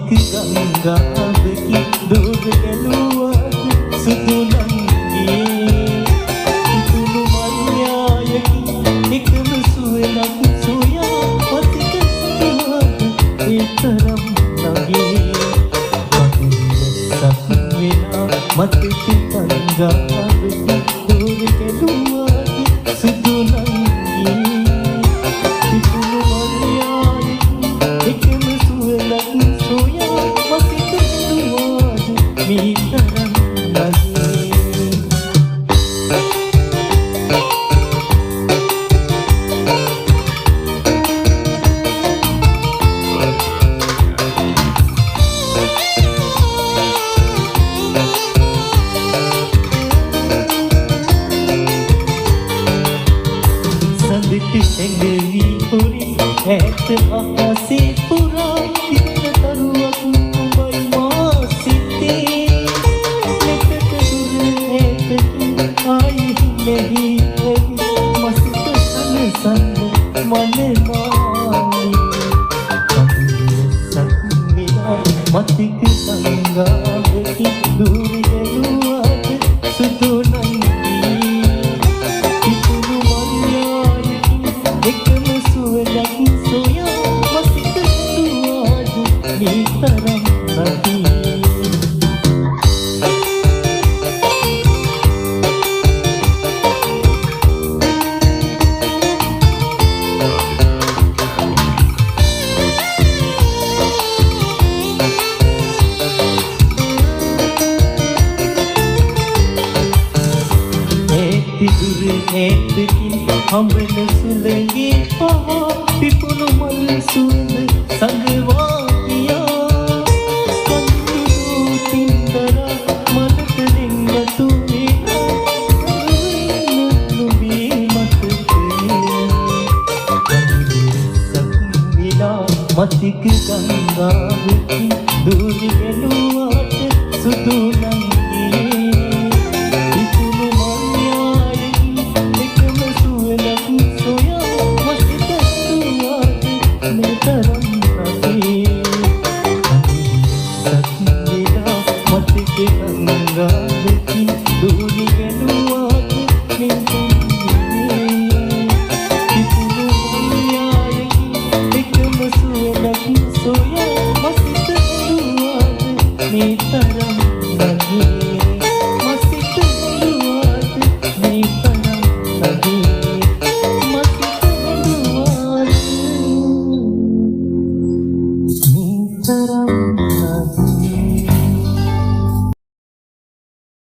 මතික ගංගාවකි දුර ගැලුවාද සුදු නංගියේ ඉතුරු මල්යායකි එකම සුවලක් සොයා මතික සුවාද ඒතරම් නගේ මතික ගංගාවකි දුර ගැලුවාද සුදු නංගියේ ඉතුරු මල්යායකි එකම සුවලක් සොයා මතික සුවාද මේතරම් ඇඟවි පුරි ඇත අහසේ පුරා ඉන්න තරුවක් උඹයි මා සිතේ මෙතට දුර ඇතකින් ආයි නැහි ඇවි මසිත සනසන්න මනේ මාලි සක්විලා මතික සංගාවකි දුර ගැලුවාද සුදු ඇතකින් හම්බෙන සුළඟේ පහ පිපුණු මල් සුවඳ සංගවා ගියා කඳුළු තින්දරා මලට දෙන්නතු වේනා නුඹේ මතකේ සක්විලා මතික ගංගාවකි දුර ගැලුවාට සුදු Ta-da!